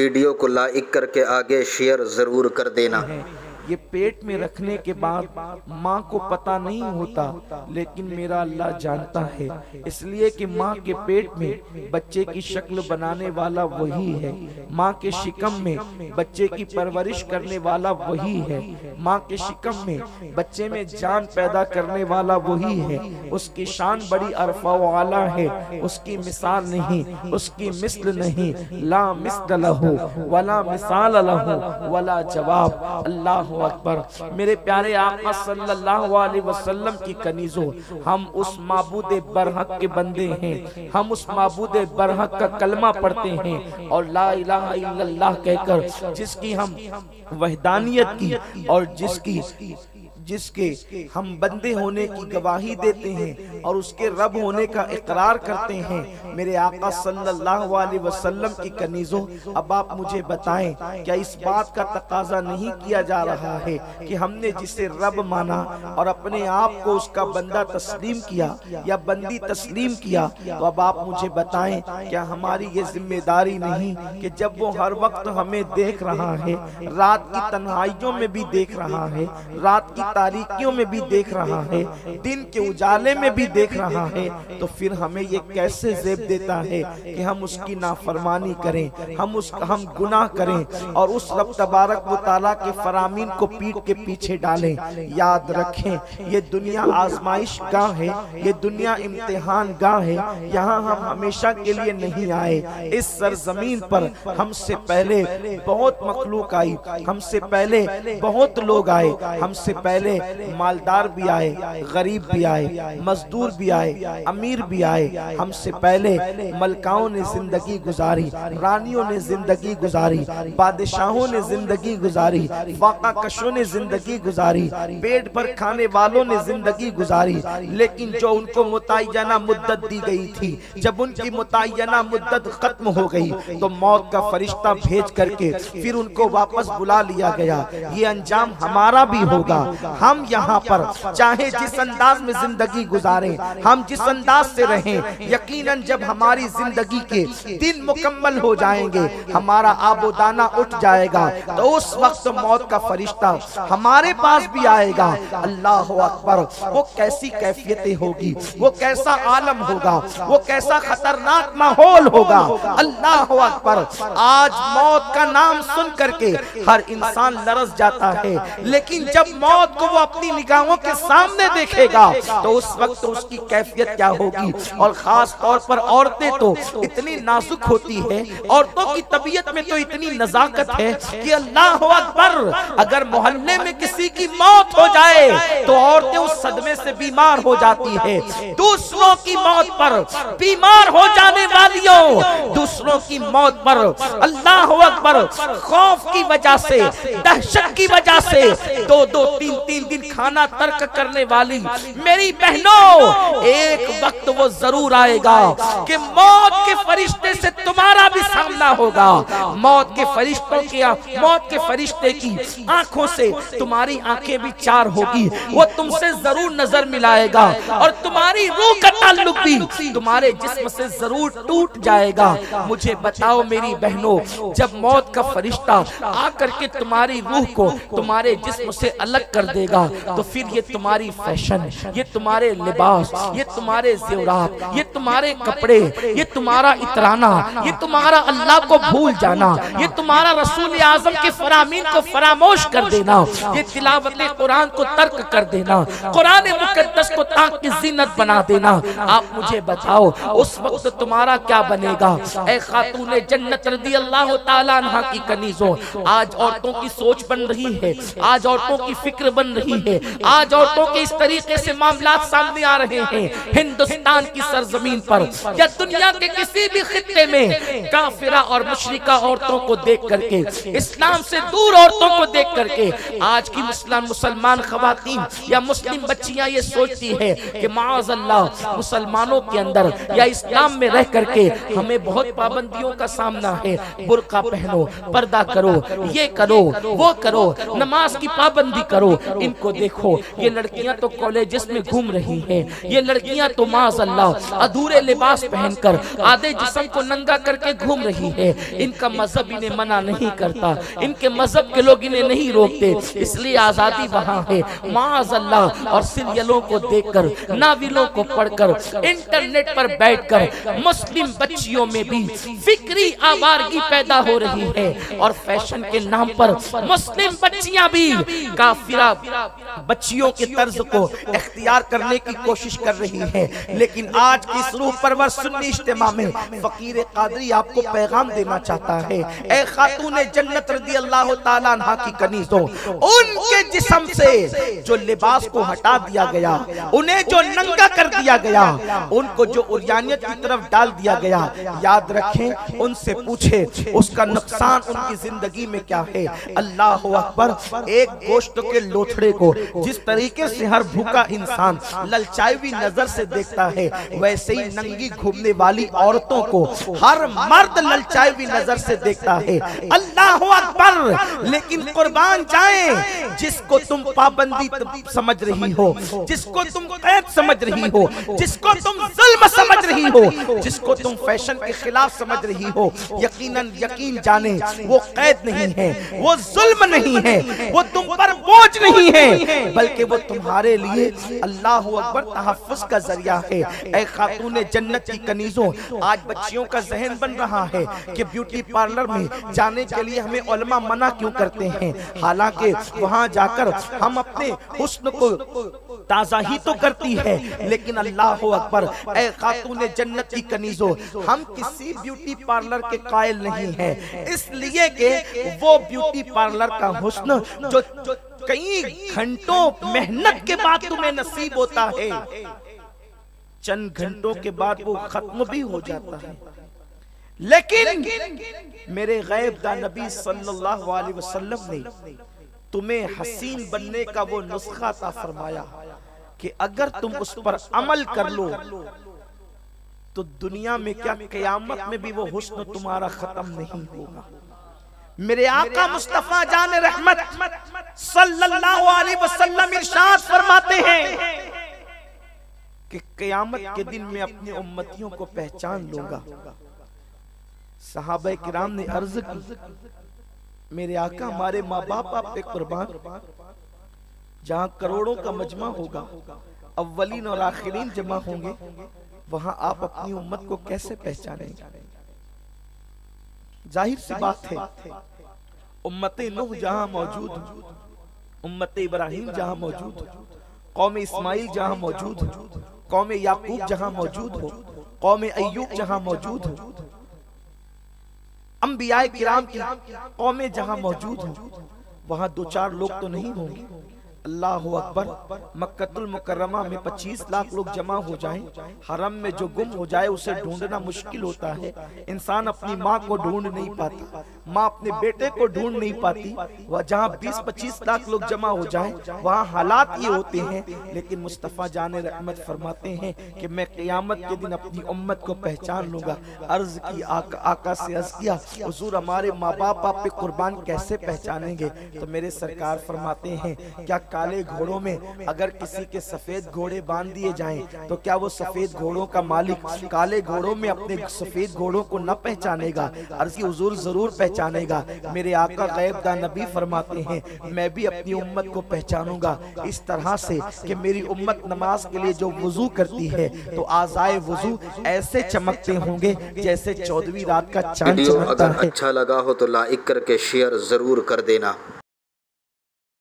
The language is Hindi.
वीडियो को लाइक करके आगे शेयर ज़रूर कर देना। ये पेट में रखने के बाद माँ को पता नहीं होता, लेकिन मेरा अल्लाह जानता है, इसलिए कि माँ के पेट में बच्चे की शक्ल बनाने वाला वही है, माँ के शिकम में बच्चे की परवरिश करने वाला वही है, माँ के शिकम में बच्चे में जान पैदा करने वाला वही है। उसकी शान बड़ी अरफा वाला है, उसकी मिसाल नहीं, उसकी मिस्ल नहीं, ला मिस्ल लहू वला मिसाल लहू वला जवाब। अल्लाह अकबर। मेरे प्यारे आका सल्लल्लाहु अलैहि वसल्लम की कनीजों, हम उस माबूद बरहक के बंदे हैं, हम उस माबूद बरहक का कलमा पढ़ते हैं और ला इलाहा इल्लल्लाह कहकर जिसकी हम वहदानियत की और जिसके हम बंदे होने की गवाही देते हैं और उसके रब होने का इकरार करते हैं। मेरे आका सल्लल्लाहु अलैहि वसल्लम की कनीजों, अब आप मुझे बताएं, क्या इस बात का तकाजा नहीं किया जा रहा है कि हमने जिसे रब माना और अपने आप को उसका बंदा तस्लीम किया या बंदी तस्लीम किया, तो अब आप मुझे बताएं, क्या हमारी ये जिम्मेदारी नहीं कि जब वो हर वक्त हमें देख रहा है, रात की तन्हाइयों में भी देख रहा है, रात की तारीकियों में भी देख रहा है, दिन के उजाले में भी देख रहा है, तो फिर हमें ये कैसे ज़ेब देता है कि हम उसकी नाफरमानी करें, हम गुनाह करें और उस रब तबारक व तआला के फरामीन को पीठ के पीछे डालें। याद रखें, ये दुनिया आजमाइश गाह है, ये दुनिया इम्तिहान गाह है, यहाँ हम हमेशा के लिए नहीं आए। इस सरजमीन पर हमसे पहले बहुत मखलूक आई, हमसे पहले बहुत लोग आए, हमसे पहले मालदार भी आए, गरीब भी आए, मजदूर भी आए, अमीर भी आए, हमसे पहले मलकाओं ने जिंदगी गुजारी, रानियों ने जिंदगी गुजारी, बादशाहों ने जिंदगी गुजारी, वाका कशों ने जिंदगी गुजारी, पेट भर खाने वालों ने जिंदगी गुजारी, लेकिन जो उनको मुतय्यना मुद्दत दी गई थी, जब उनकी मुतय्यना मुद्दत खत्म हो गई तो मौत का फरिश्ता भेज करके फिर उनको वापस बुला लिया गया। ये अंजाम हमारा भी होगा। हम यहाँ पर चाहे जिस अंदाज में जिंदगी गुजारें, हम जिस अंदाज से रहें, यकीनन जब हमारी जिंदगी के दिन मुकम्मल हो जाएंगे, हमारा आबोदाना उठ जाएगा, तो उस वक्त मौत का फरिश्ता हमारे पास भी आएगा। अल्लाह अकबर। वो कैसी कैफियतें होगी, वो कैसा आलम होगा, वो कैसा खतरनाक माहौल होगा। अल्लाह अकबर। आज मौत का नाम सुन करके हर इंसान लरस जाता है, लेकिन जब मौत को वो अपनी निगाहों के सामने देखेगा तो उस वक्त उसकी कैफियत क्या होगी। और खास तौर पर औरतें तो इतनी नाजुक होती है, औरतों की तबीयत में तो इतनी नजाकत है कि अल्लाह अकबर, अगर मोहल्ले में किसी की मौत हो जाए तो औरतें उस सदमे से बीमार हो जाती है। दूसरों की मौत पर बीमार हो जाने वालियों, दूसरों की मौत पर अल्लाह अकबर खौफ की वजह से, दहशत की वजह से दो तीन दिन खाना तर्क करने वाली मेरी बहनों, एक वक्त वो जरूर आएगा कि मौत के फरिश्ते से तुम्हारा भी सामना होगा। मौत के फरिश्ते की आंखों से तुम्हारी आंखें भी चार होगी, वो तुमसे जरूर नजर मिलाएगा और तुम्हारी रूह का ताल्लुक भी तुम्हारे जिस्म से जरूर टूट जाएगा। मुझे बताओ मेरी बहनों, जब मौत का फरिश्ता आकर के तुम्हारी रूह को तुम्हारे जिस्म से अलग कर देगा तो फिर ये तुम्हारी फैशन, ये तुम्हारे लिबास, ये तुम्हारे ज़ेवरात, ये तुम्हारे कपड़े, ये तुम्हारा इतराना, ये तुम्हारा अल्लाह को भूल जाना, ये तुम्हारा रसूल आज़म के फरामीन को फरामोश कर देना, ये तिलावत कुरान को तर्क कर देना, कुरान मुकद्दस को ताक की ज़ीनत बना देना। आप मुझे बताओ उस वक्त तुम्हारा क्या बनेगा। ऐ खातूने जन्नत रज़ी अल्लाह ताला अन्हा की कनीज़ों, आज औरतों की सोच बन रही है, आज औरतों की फिक्र बन रही है, आज औरतों के इस तरीके से मामलात सामने आ रहे हैं। हिंदुस्तान की सरजमीन पर या दुनिया के किसी भी खित्ते में काफिरा और मुशरिका औरतों को देख करके, इस्लाम से दूर औरतों को देख करके आज की मुसलमान खवातीन या मुस्लिम बच्चियां ये सोचती है कि माअज़ल्लाह मुसलमानों के अंदर या इस्लाम में रह करके हमें बहुत पाबंदियों का सामना है। बुर्का पहनो, पर्दा करो, ये करो, वो करो, नमाज की पाबंदी करो, इनको देखो, ये लड़कियां तो कॉलेजेस में घूम रही हैं, ये लड़कियां तो माज़अल्लाह अधूरे लिबास पहनकर आधे जिस्म को नंगा करके घूम रही है। इनका मजहब इन्हें मना नहीं करता, इनके मजहब के लोग इन्हें नहीं रोकते, इसलिए आजादी वहां है माज़अल्लाह। और सीरियलों को देखकर, नाविलों को पढ़कर, इंटरनेट पर बैठकर मुस्लिम बच्चियों में भी फिक्री आवारगी पैदा हो रही है और फैशन के नाम पर मुस्लिम बच्चियां भी काफिरा बच्चियों के तर्ज को इख्तियार करने की कोशिश कर रही है। लेकिन आज की इस रूह परवर सुन्नी इज्तिमा में फकीर कादरी आपको पैगाम देना चाहता है, ए खातून जन्नत रज़ी अल्लाह तआला अन्हा की कनीज़ों, उनके जिस्म से जो लिबास को हटा दिया गया, उन्हें जो नंगा कर दिया गया, उनको जो उर्यानियत की तरफ डाल दिया गया, याद रखें, उनसे पूछे उसका नुकसान उनकी जिंदगी में क्या है। अल्लाह अकबर। एक गोश्त के लोथड़े को जिस तरीके से हर भूखा इंसान ललचाई हुई नजर से देखता है, वैसे ही नंगी घूमने वाली औरतों को हर मर्द ललचाई हुई नजर से देखता है। अल्लाह अकबर। लेकिन कुर्बान जाए जिसको तुम पाबंदी समझ रही हो, जिसको तुम कैद समझ रही हो, जिसको तुम जुल्म समझ रही हो, जिसको तुम फैशन के खिलाफ समझ रही हो, यकीन जाने वो कैद नहीं है, वो जुल्म नहीं है, वो तुम पर बोझ नहीं है, बल्कि वो तुम्हारे लिए अल्लाह अकबर तहफ्फुज़ का जरिया है। ऐ खातून जन्नत की कनीज़ों, आज बच्चियों का जहन बन रहा है कि ब्यूटी पार्लर में जाने के लिए हमें उलमा मना क्यों करते हैं, हालांकि वहां जाकर हम अपने हुस्न को ताज़ा ही तो करती है। लेकिन अल्लाह अकबर, ऐ खातून जन्नत की कनीज़ों, हम किसी ब्यूटी पार्लर के कायल नहीं है, इसलिए कि वो ब्यूटी पार्लर का हुस्न जो कई घंटों मेहनत के बाद तुम्हें नसीब होता है, चंद घंटों के बाद वो खत्म भी हो जाता है। लेकिन मेरे गैब दा नबी सल्लल्लाहु अलैहि वसल्लम ने तुम्हें हसीन बनने का वो नुस्खा अता फरमाया कि अगर तुम उस पर अमल कर लो तो दुनिया में क्या क़यामत में भी वो हुस्न तुम्हारा खत्म नहीं होगा। मेरे आका मुस्तफा जान रहमत सल्लल्लाहु अलैहि वसल्लम इरशाद फरमाते हैं कि क़यामत के दिन में अपने उम्मतियों को पहचान लूंगा। सहाबा किराम ने अर्ज की, मेरे आका हमारे माँ बाप आप पे कुर्बान, जहाँ करोड़ों का मजमा होगा, अव्वलीन और आखिरीन जमा होंगे, वहाँ आप अपनी उम्मत को कैसे पहचानेंगे। जाहिर सी बात है, उम्मते नूह जहाँ मौजूद हो, उम्मते इब्राहिम जहाँ मौजूद हो, कौम इस्माइल जहाँ मौजूद हो, कौम याकूब जहाँ मौजूद हो, कौम अय्यूब जहाँ मौजूद हो, अंबियाए किराम की कौमें जहां मौजूद हो, वहां दो चार लोग तो नहीं होंगे। अल्लाह अकबर। मक्कतुल मुकर्रमा में 25 लाख लोग जमा हो जाएं, हरम में जो गुम हो जाए उसे ढूंढना मुश्किल होता है। इंसान अपनी माँ को ढूंढ नहीं पाता, माँ अपने बेटे को ढूंढ नहीं पाती। वह जहाँ 20-25 लाख लोग जमा हो जाएं, वहाँ हालात ये होते हैं। लेकिन मुस्तफ़ा जाने रहमत फरमाते हैं कि मैं क़यामत के दिन अपनी उम्मत को पहचान लूंगा। अर्ज की आका से अर्ज किया, हुजूर हमारे माँ बाप आप पे कुर्बान कैसे पहचानेंगे? तो मेरे सरकार फरमाते हैं, क्या काले घोड़ों में अगर किसी के सफेद घोड़े बांध दिए जाएं, तो क्या वो सफेद घोड़ों का मालिक काले घोड़ों में अपने सफेद घोड़ों को न पहचानेगा? अर्ज़ की हुजूर जरूर पहचानेगा। मेरे आका गैब दा नबी फरमाते हैं, मैं भी अपनी उम्मत को पहचानूंगा इस तरह से कि मेरी उम्मत नमाज के लिए जो वुजू करती है तो आज़ाए वुजू ऐसे चमकते होंगे जैसे 14वीं रात का चांद चमकता है। अगर अच्छा लगा हो तो लाइक करके शेयर जरूर कर देना।